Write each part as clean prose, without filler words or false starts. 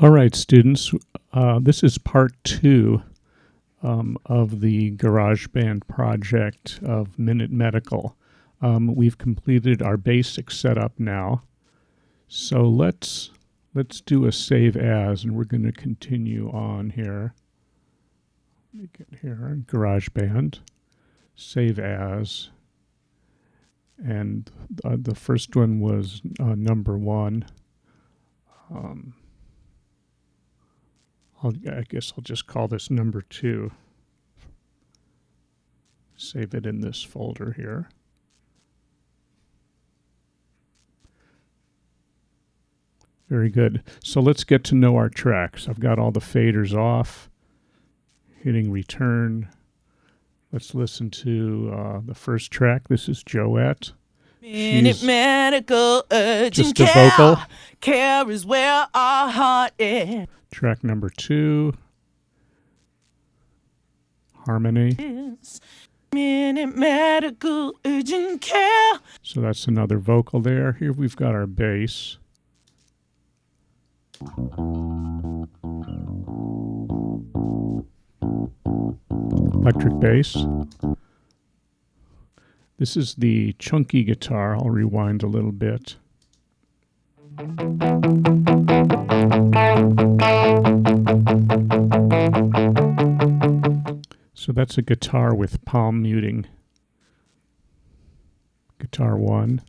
All right, students, this is part two of the GarageBand project of Minute Medical. We've completed our basic setup now, so let's do a save as, and we're going to continue on here. Let me get here, GarageBand, save as, and the first one was number one. I guess I'll just call this number two. Save it in this folder here. Very good. So let's get to know our tracks. I've got all the faders off, hitting return. Let's listen to the first track. This is Joette. Minute Medical urgent just a care. vocal. Care is where our heart is. Track number two, harmony. Minute Medical urgent care. So that's another vocal there. Here we've got our bass. Electric bass. This is the chunky guitar. I'll rewind a little bit. So that's a guitar with palm muting. Guitar one.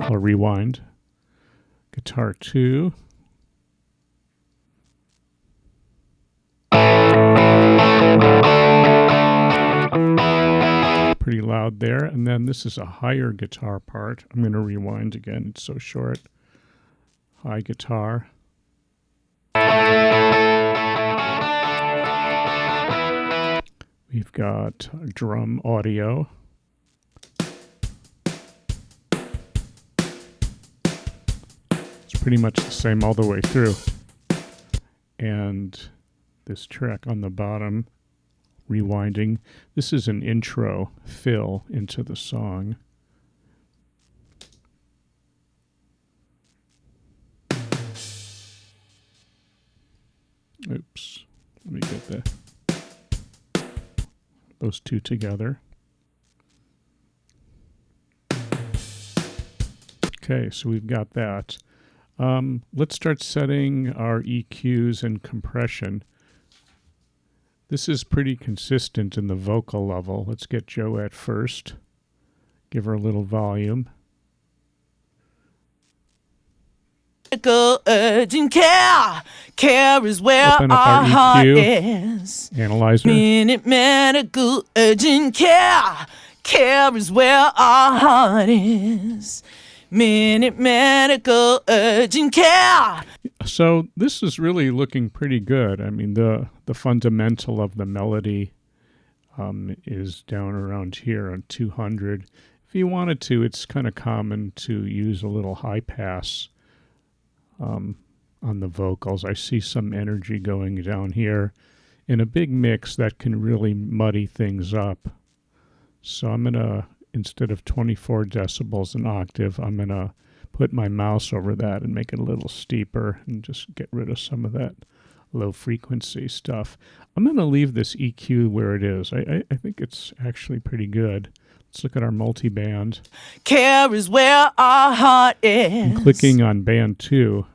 I'll rewind. Guitar two. Pretty loud there. And then this is a higher guitar part. I'm going to rewind again. It's so short. High guitar. We've got drum audio. It's pretty much the same all the way through. And this track on the bottom, rewinding. This is an intro fill into the song. Oops. Let me get those two together. Okay, so we've got that. Let's start setting our EQs and compression. This is pretty consistent in the vocal level. Let's get Joette first. Give her a little volume. Medical urgent care. Care is where Open up our our heart EQ. is. Analyzer. Minute Medical urgent care. Care is where our heart is. Minute Medical urgent care. So this is really looking pretty good. I mean, the fundamental of the melody is down around here on 200. If you wanted to, it's kind of common to use a little high pass on the vocals. I see some energy going down here. In a big mix, that can really muddy things up. So I'm going to, instead of 24 decibels an octave, I'm going to put my mouse over that and make it a little steeper and just get rid of some of that low frequency stuff. I'm going to leave this EQ where it is. I think it's actually pretty good. Let's look at our multiband. Care is where our heart is. I'm clicking on band 2.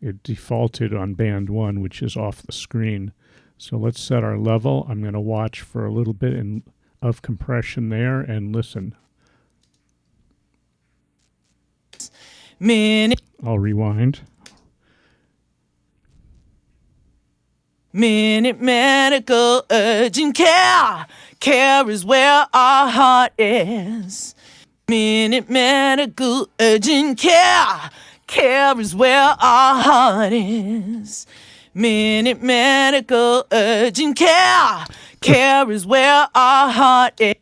It defaulted on band 1, which is off the screen. So let's set our level. I'm going to watch for a little bit of compression there and listen. I'll rewind. Minute Medical urgent care. Care is where our heart is. Minute Medical urgent care. Care is where our heart is. Minute Medical urgent care. Care is where our heart is.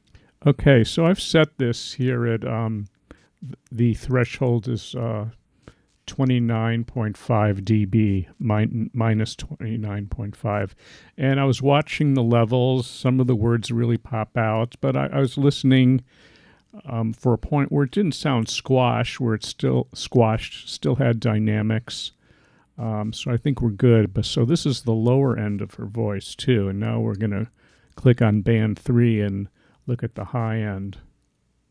Okay, so I've set this here at the threshold is 29.5 dB, minus 29.5. And I was watching the levels. Some of the words really pop out, but I was listening for a point where it didn't sound squash, where it's still squashed, still had dynamics. So I think we're good. But so this is the lower end of her voice too. And now we're going to click on band 3 and look at the high end.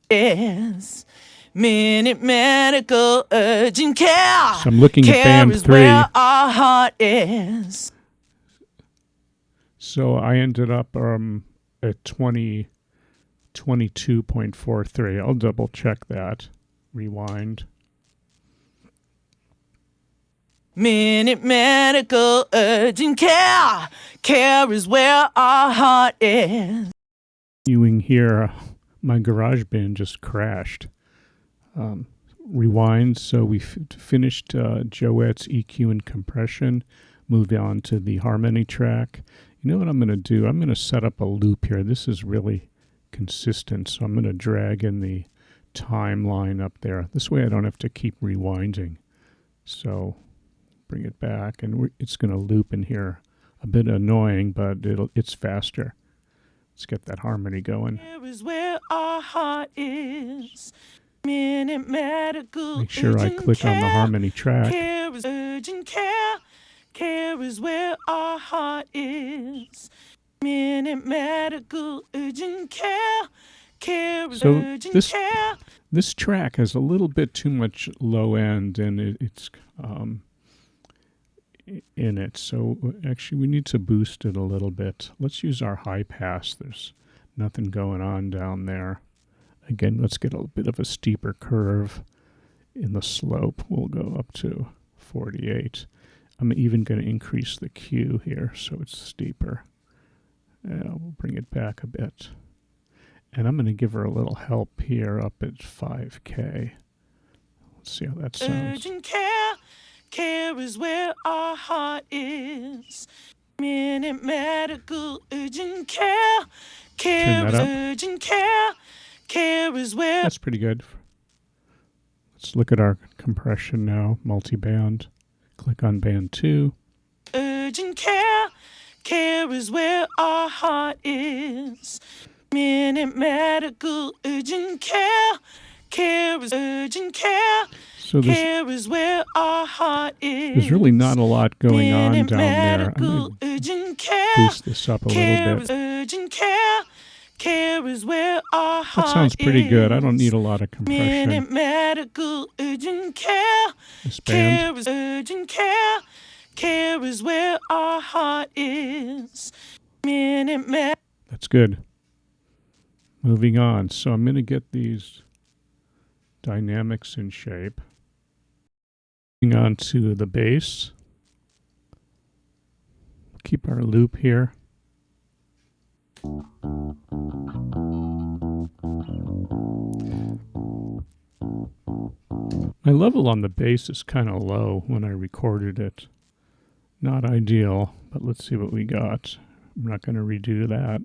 Yes. Minute Medical Urgent Care. So I'm looking at Care band is 3. where our heart is. So I ended up at 22.43. I'll double check that. Rewind. Minute Medical Urgent Care. Care is where our heart is. You can hear my GarageBand just crashed. Rewind. So we finished Joette's EQ and compression. Move on to the harmony track. You know what I'm going to do? I'm going to set up a loop here. This is really consistent, so I'm going to drag in the timeline up there. This way I don't have to keep rewinding. So bring it back, and it's going to loop in here. A bit annoying, but it's faster. Let's get that harmony going. Here is where our heart is. Minute Medical Make sure I click on the harmony track. Care is urgent care. Care is where our heart is. Minute Medical Urgent Care. Care is urgent care. This track has a little bit too much low end, and it's in it. So actually we need to boost it a little bit. Let's use our high pass. There's nothing going on down there. Again, let's get a bit of a steeper curve in the slope. We'll go up to 48. I'm even going to increase the Q here so it's steeper. We'll bring it back a bit. And I'm going to give her a little help here up at 5K. Let's see how that sounds. Urgent care. Care is where our heart is. Minute Medical Urgent Care. Care is urgent care. Care is where... That's pretty good. Let's look at our compression now. Multi-band. Click on band 2. Urgent care. Care is where our heart is. Minute Medical Urgent Care. Care is urgent care. So care is where our heart is. There's really not a lot going on down there. I'm going to boost this up a little bit. Urgent care. Care is where our heart that sounds pretty good. I don't need a lot of compression. Minute Medical Urgent Care. This band. Care is urgent care. Care is where our heart is. That's good. Moving on. So I'm going to get these dynamics in shape. Moving on to the bass. Keep our loop here. My level on the bass is kind of low when I recorded it. Not ideal, but let's see what we got. I'm not going to redo that.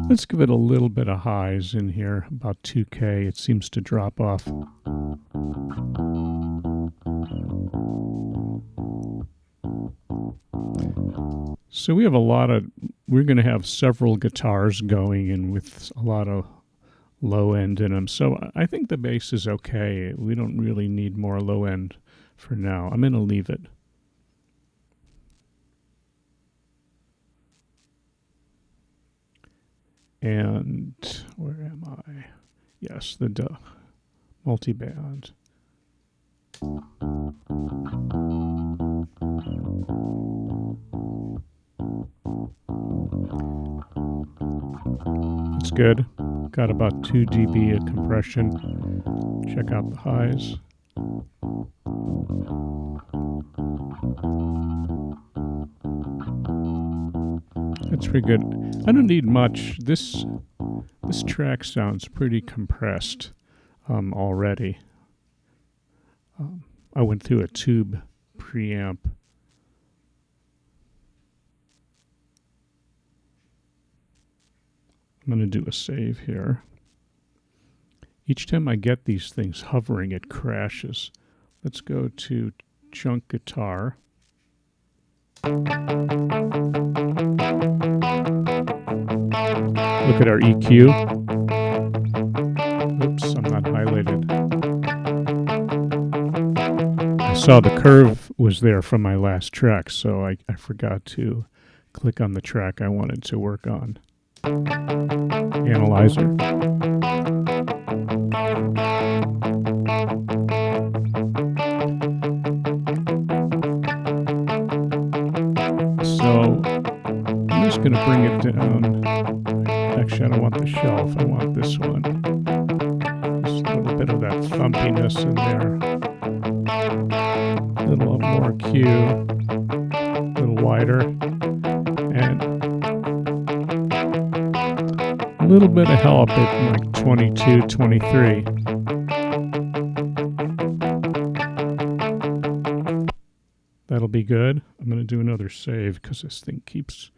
Let's give it a little bit of highs in here, about 2K. It seems to drop off. So we have we're going to have several guitars going and with a lot of low end in them. So I think the bass is okay. We don't really need more low end for now. I'm going to leave it. And where am I? Yes, the multi-band. It's good. Got about 2 dB of compression. Check out the highs. That's pretty good. I don't need much. This track sounds pretty compressed already. I went through a tube preamp. I'm going to do a save here. Each time I get these things hovering, it crashes. Let's go to chunk guitar. Look at our EQ. Oops, I'm not highlighted. I saw the curve was there from my last track, so I forgot to click on the track I wanted to work on. Analyzer. So I'm just going to bring it down. Actually, I don't want the shelf. I want this one. Just a little bit of that thumpiness in there. A little more Q. A little wider. And a little bit of help at like 22, 23. That'll be good. I'm going to do another save because this thing keeps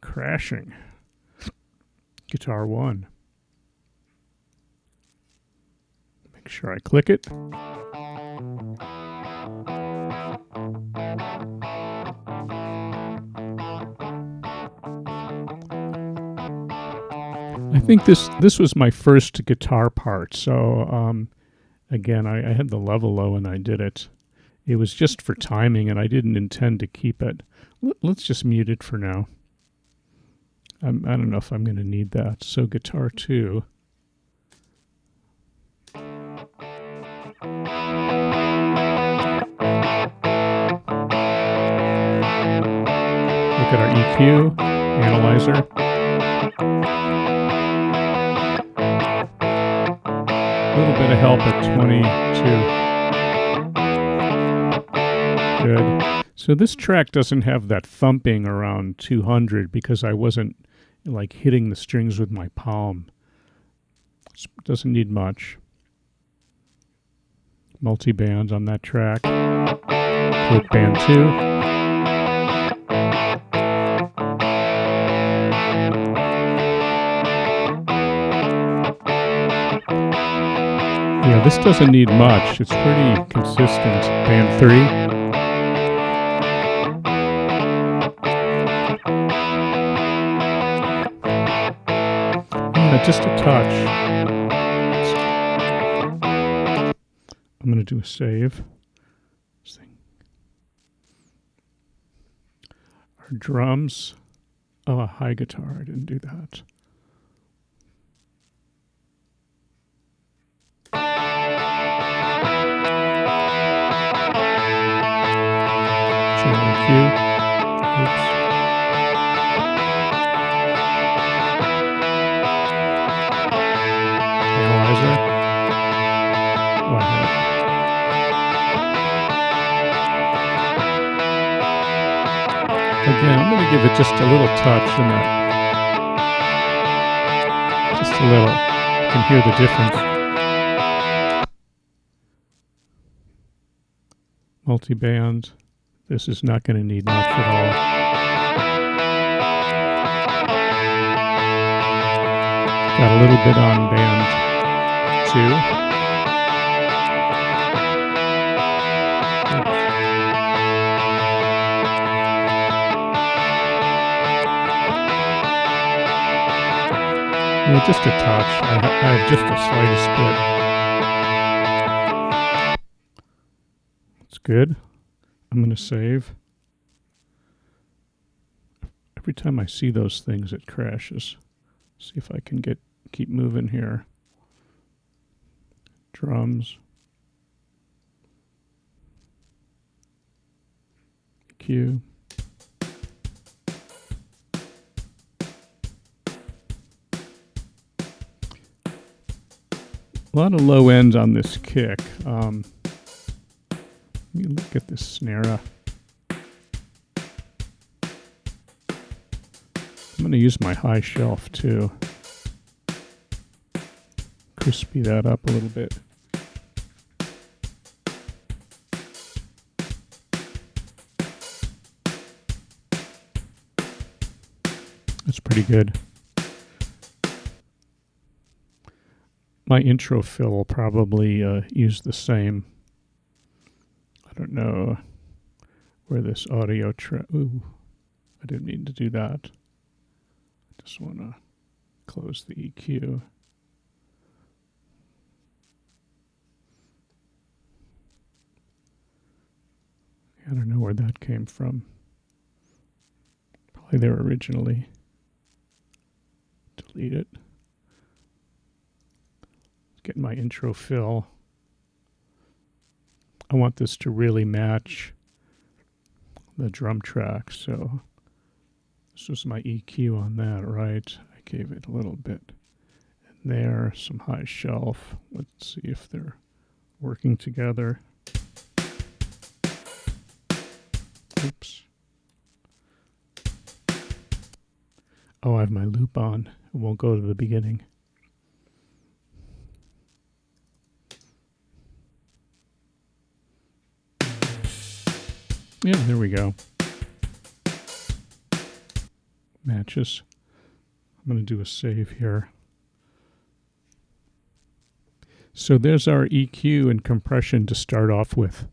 crashing. Guitar 1. Make sure I click it. I think this was my first guitar part, so again, I had the level low and I did it. It was just for timing, and I didn't intend to keep it. Let's just mute it for now. I don't know if I'm going to need that. So guitar 2. Look at our EQ, analyzer. A little bit of help at 22. Good. So this track doesn't have that thumping around 200 because I wasn't like hitting the strings with my palm. Doesn't need much. Multi-band on that track. Click band 2. Yeah, this doesn't need much. It's pretty consistent. Band 3. Yeah, just a touch. I'm going to do a save. Our drums. Oh, a high guitar. I didn't do that. Channel Q. Oops. Analyzer. Oh, I had it. Again, I'm going to give it just a little touch in that. Just a little. You can hear the difference. Multi-band. This is not going to need much at all. Got a little bit on band 2. Yeah, just a touch. I have just the slightest bit. That's good. I'm going to save. Every time I see those things, it crashes. See if I can keep moving here. Drums. Q. A lot of low ends on this kick. Let me look at this snare. I'm going to use my high shelf too. Crispy that up a little bit. That's pretty good. My intro fill will probably use the same. I don't know where this audio track. Ooh, I didn't mean to do that. I just want to close the EQ. I don't know where that came from. Probably there originally. Delete it. Get my intro fill. I want this to really match the drum track, so this was my EQ on that, right? I gave it a little bit in there, some high shelf. Let's see if they're working together. Oops. Oh, I have my loop on. It won't go to the beginning. Yeah, there we go. Matches. I'm going to do a save here. So there's our EQ and compression to start off with.